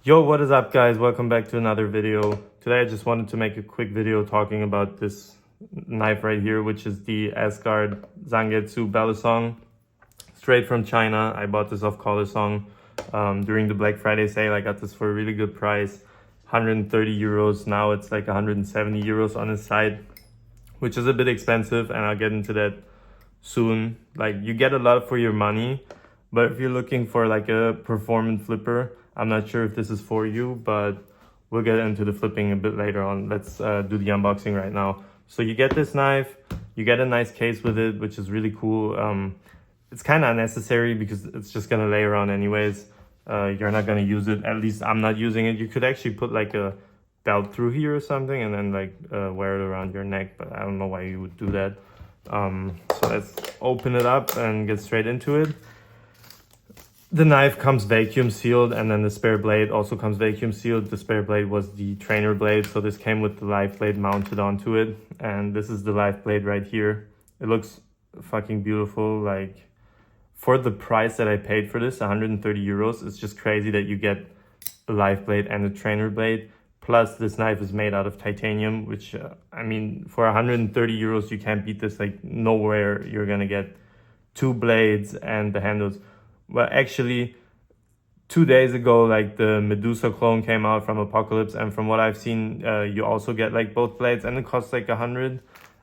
Yo, what is up guys? Welcome back to another video. Today I just wanted to make a quick video talking about this knife right here, which is the Asgard Zangetsu Balisong. Straight from China. I bought this off Colosong during the Black Friday sale. I got this for a really good price, 130 euros. Now it's like 170 euros on the site, which is a bit expensive, and I'll get into that soon. Like, you get a lot for your money, but if you're looking for like a performance flipper, I'm not sure if this is for you, but we'll get into the flipping a bit later on. Let's do the unboxing right now. So you get this knife, you get a nice case with it, which is really cool. It's kind of unnecessary because it's just gonna lay around anyways. You're not gonna use it, at least I'm not using it. You could actually put like a belt through here or something and then like wear it around your neck, but I don't know why you would do that. So let's open it up and get straight into it. The knife comes vacuum sealed, and then the spare blade also comes vacuum sealed. The spare blade was the trainer blade, so this came with the live blade mounted onto it, and this is the live blade right here. It looks fucking beautiful. Like, for the price that I paid for this, 130 euros, it's just crazy that you get a live blade and a trainer blade. Plus this knife is made out of titanium, which I mean, for 130 euros you can't beat this. Like, nowhere you're gonna get two blades and the handles. Well, actually, 2 days ago, like, the Medusa clone came out from Apocalypse, and from what I've seen, you also get like both blades, and it costs like 100.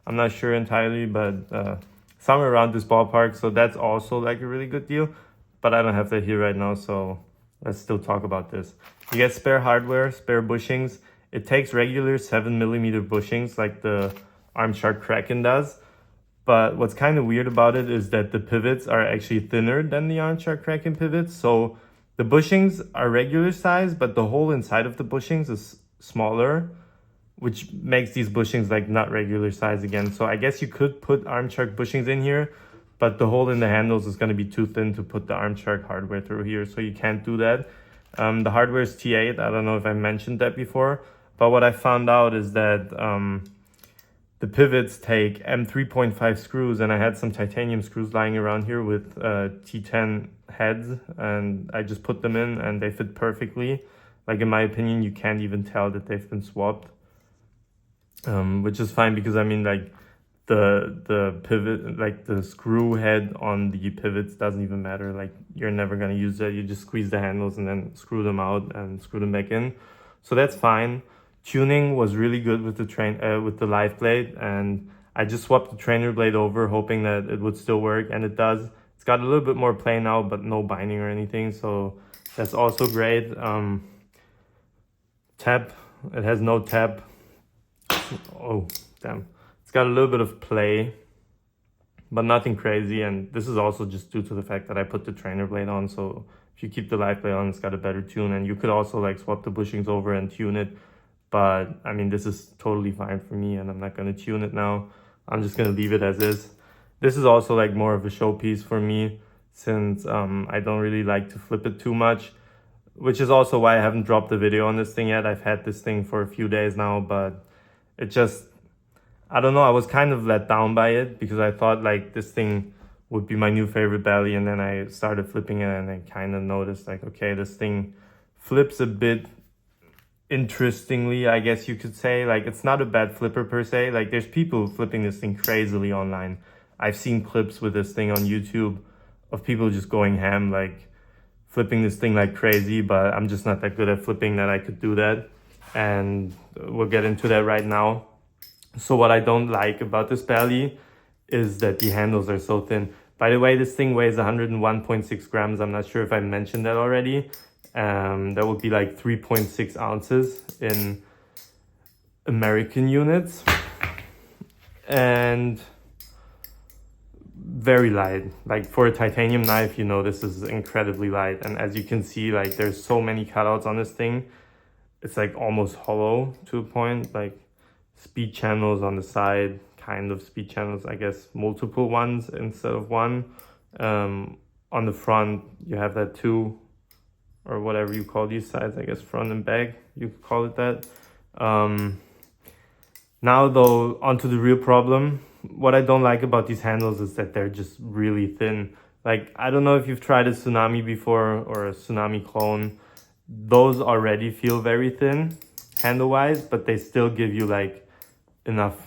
I'm not sure entirely, but somewhere around this ballpark. So that's also like a really good deal, but I don't have that here right now, so let's still talk about this. You get spare hardware, spare bushings. It takes regular 7mm bushings like the Armshark Kraken does. But what's kind of weird about it is that the pivots are actually thinner than the Armshark Kraken pivots. So the bushings are regular size, but the hole inside of the bushings is smaller, which makes these bushings like not regular size again. So I guess you could put Armshark bushings in here, but the hole in the handles is going to be too thin to put the Armshark hardware through here. So you can't do that. The hardware is T8. I don't know if I mentioned that before, but what I found out is that the pivots take M3.5 screws, and I had some titanium screws lying around here with T10 heads, and I just put them in and they fit perfectly. Like, in my opinion, you can't even tell that they've been swapped, which is fine because I mean, like, the pivot, like the screw head on the pivots doesn't even matter. Like, you're never gonna use that. You just squeeze the handles and then screw them out and screw them back in. So that's fine. Tuning was really good with the live blade, and I just swapped the trainer blade over, hoping that it would still work, and it does. It's got a little bit more play now, but no binding or anything, so that's also great. Tap, it has no tap. Oh, damn. It's got a little bit of play, but nothing crazy, and this is also just due to the fact that I put the trainer blade on, so if you keep the live blade on, it's got a better tune, and you could also like swap the bushings over and tune it. But I mean, this is totally fine for me, and I'm not going to tune it now. I'm just going to leave it as is. This is also like more of a showpiece for me, since I don't really like to flip it too much, which is also why I haven't dropped the video on this thing yet. I've had this thing for a few days now, but it just, I don't know, I was kind of let down by it because I thought like this thing would be my new favorite belly, and then I started flipping it and I kind of noticed like, okay, this thing flips a bit interestingly, I guess you could say. Like, it's not a bad flipper per se. Like, there's people flipping this thing crazily online. I've seen clips with this thing on YouTube of people just going ham, like flipping this thing like crazy, but I'm just not that good at flipping that I could do that, and we'll get into that right now. So what I don't like about this belly is that the handles are so thin. By the way, this thing weighs 101.6 grams. I'm not sure if I mentioned that already. That would be like 3.6 ounces in American units, and very light. Like, for a titanium knife, you know, this is incredibly light, and as you can see, like, there's so many cutouts on this thing. It's like almost hollow to a point, like speed channels on the side, kind of speed channels, I guess multiple ones instead of one. On the front you have that too, or whatever you call these sides, I guess front and back, you could call it that. Now though, onto the real problem. What I don't like about these handles is that they're just really thin. Like, I don't know if you've tried a Tsunami before or a Tsunami clone. those already feel very thin handle wise, but they still give you like enough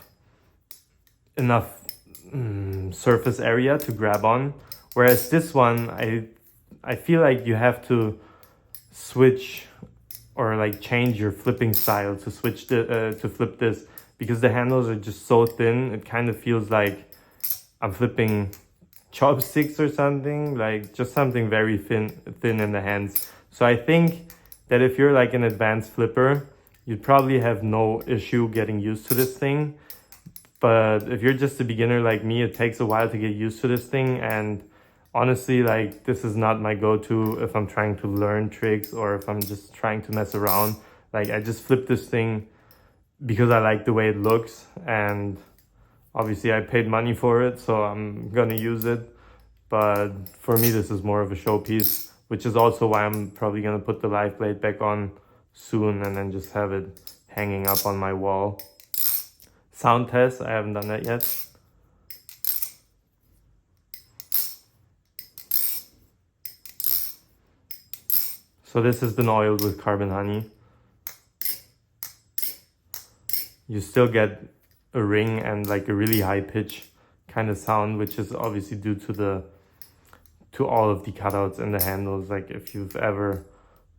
surface area to grab on. Whereas this one, I feel like you have to switch or like change your flipping style to switch to flip this, because the handles are just so thin. It kind of feels like I'm flipping chopsticks or something, like just something very thin in the hands. So I think that if you're like an advanced flipper, you'd probably have no issue getting used to this thing. But if you're just a beginner like me, it takes a while to get used to this thing. And honestly, like, this is not my go-to if I'm trying to learn tricks or if I'm just trying to mess around. Like, I just flip this thing because I like the way it looks, and obviously I paid money for it, so I'm gonna use it. But for me, this is more of a showpiece, which is also why I'm probably gonna put the live blade back on soon and then just have it hanging up on my wall. Sound test, I haven't done that yet. So this has been oiled with carbon honey. You still get a ring and like a really high pitch kind of sound, which is obviously due to all of the cutouts in the handles. Like, if you've ever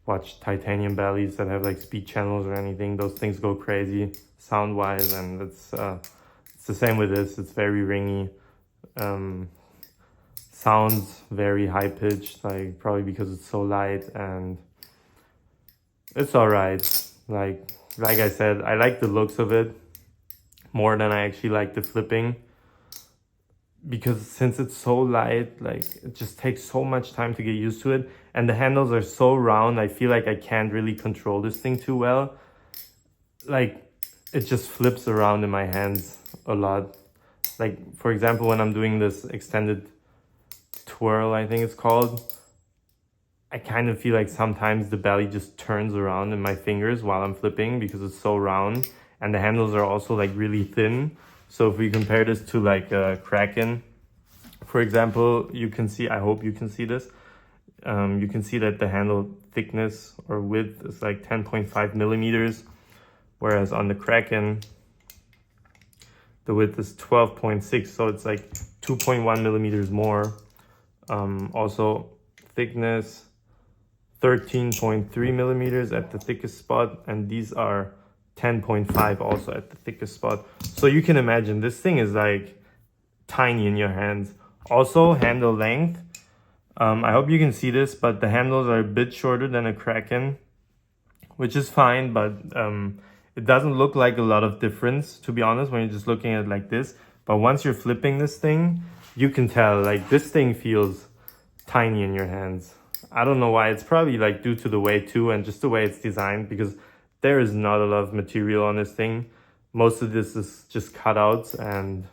watched titanium bellies that have like speed channels or anything, those things go crazy sound wise, and it's the same with this. It's very ringy, sounds very high pitched, like probably because it's so light, and it's all right. Like I said, I like the looks of it more than I actually like the flipping, because since it's so light, like, it just takes so much time to get used to it, and the handles are so round. I feel like I can't really control this thing too well. Like, it just flips around in my hands a lot. Like, for example, when I'm doing this extended twirl, I think it's called, I kind of feel like sometimes the belly just turns around in my fingers while I'm flipping because it's so round, and the handles are also like really thin. So if we compare this to like a Kraken, for example, you can see, I hope you can see this. You can see that the handle thickness or width is like 10.5 millimeters, whereas on the Kraken, the width is 12.6, so it's like 2.1 millimeters more. Also, thickness 13.3 millimeters at the thickest spot, and these are 10.5 also at the thickest spot. So you can imagine this thing is like tiny in your hands. Also, handle length. I hope you can see this, but the handles are a bit shorter than a Kraken, which is fine, but it doesn't look like a lot of difference, to be honest, when you're just looking at it like this. But once you're flipping this thing, you can tell, like, this thing feels tiny in your hands. I don't know why. It's probably like due to the weight too, and just the way it's designed, because there is not a lot of material on this thing. Most of this is just cutouts, and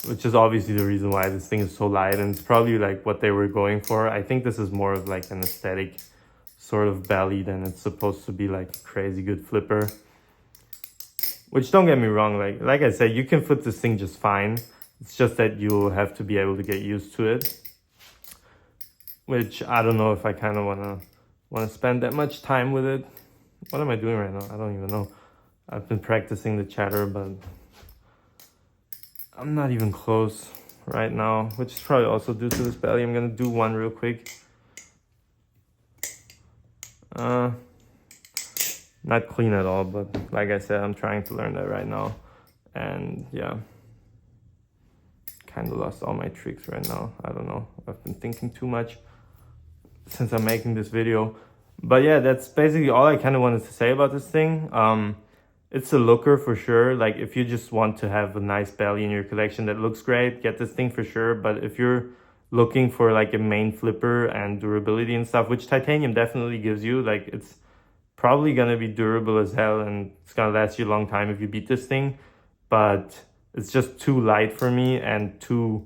which is obviously the reason why this thing is so light, and it's probably like what they were going for. I think this is more of like an aesthetic sort of belly than it's supposed to be like a crazy good flipper. Which, don't get me wrong, like I said, you can flip this thing just fine. It's just that you'll have to be able to get used to it, which I don't know if I kind of wanna spend that much time with it. What am I doing right now? I don't even know. I've been practicing the chatter, but I'm not even close right now, which is probably also due to this belly. I'm gonna do one real quick. Not clean at all, but like I said, I'm trying to learn that right now. And yeah, kind of lost all my tricks right now. I don't know. I've been thinking too much since I'm making this video. But yeah, that's basically all I kind of wanted to say about this thing. It's a looker for sure. Like, if you just want to have a nice belly in your collection that looks great, get this thing for sure. But if you're looking for like a main flipper and durability and stuff, which titanium definitely gives you, like, it's probably gonna be durable as hell and it's gonna last you a long time if you beat this thing. But it's just too light for me and too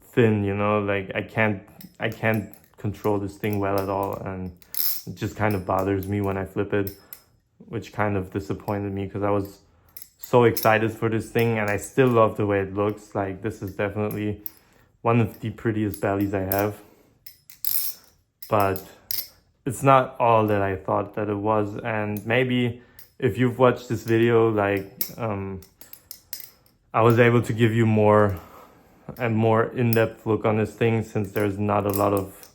thin, you know. Like, I can't control this thing well at all, and it just kind of bothers me when I flip it, which kind of disappointed me because I was so excited for this thing, and I still love the way it looks. Like, this is definitely one of the prettiest bellies I have, but it's not all that I thought that it was. And maybe if you've watched this video, like I was able to give you more in-depth look on this thing, since there's not a lot of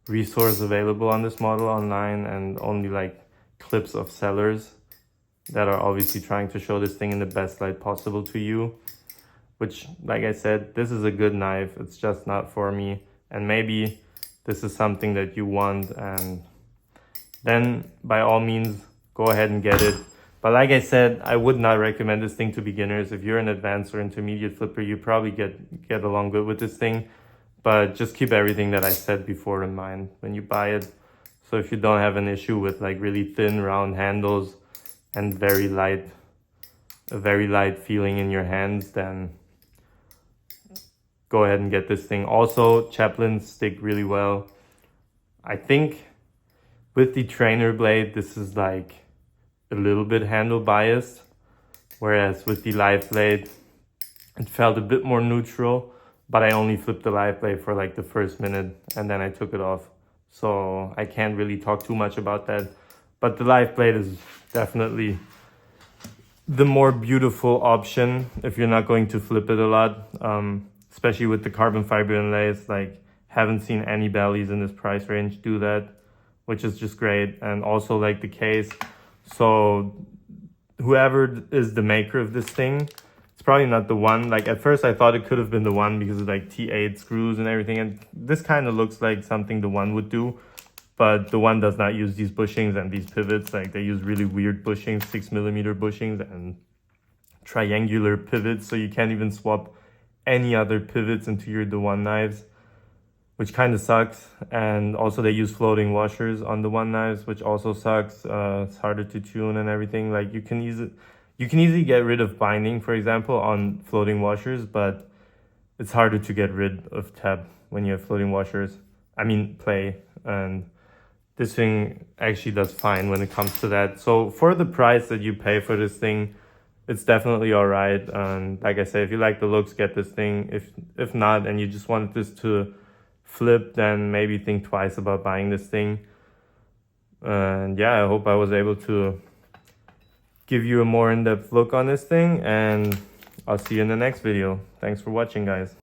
resource available on this model online, and only like clips of sellers that are obviously trying to show this thing in the best light possible to you. Which, like I said, this is a good knife, it's just not for me. And maybe this is something that you want, and then by all means go ahead and get it. But like I said, I would not recommend this thing to beginners. If you're an advanced or intermediate flipper, you probably get along good with this thing. But just keep everything that I said before in mind when you buy it. So if you don't have an issue with like really thin round handles and a very light feeling in your hands, then go ahead and get this thing. Also, chaplains stick really well. I think with the trainer blade, this is like a little bit handle biased, whereas with the live blade, it felt a bit more neutral, but I only flipped the live blade for like the first minute and then I took it off. So I can't really talk too much about that. But the live blade is definitely the more beautiful option if you're not going to flip it a lot. Especially with the carbon fiber inlays, like haven't seen any bellies in this price range do that, which is just great. And also like the case. So whoever is the maker of this thing, it's probably not the one. Like at first I thought it could have been the one because of like T8 screws and everything. And this kind of looks like something the one would do. But the one does not use these bushings and these pivots. Like they use really weird bushings, 6mm bushings and triangular pivots. So you can't even swap any other pivots into your the one knives, which kind of sucks. And also they use floating washers on the one knives, which also sucks. It's harder to tune and everything. Like you can easily get rid of binding, for example, on floating washers, but it's harder to get rid of tab when you have floating washers. I mean play. And this thing actually does fine when it comes to that. So for the price that you pay for this thing, it's definitely all right. And like I said, if you like the looks, get this thing. If not, and you just want this to flip, then maybe think twice about buying this thing. And yeah, I hope I was able to give you a more in-depth look on this thing, and I'll see you in the next video. Thanks for watching, guys.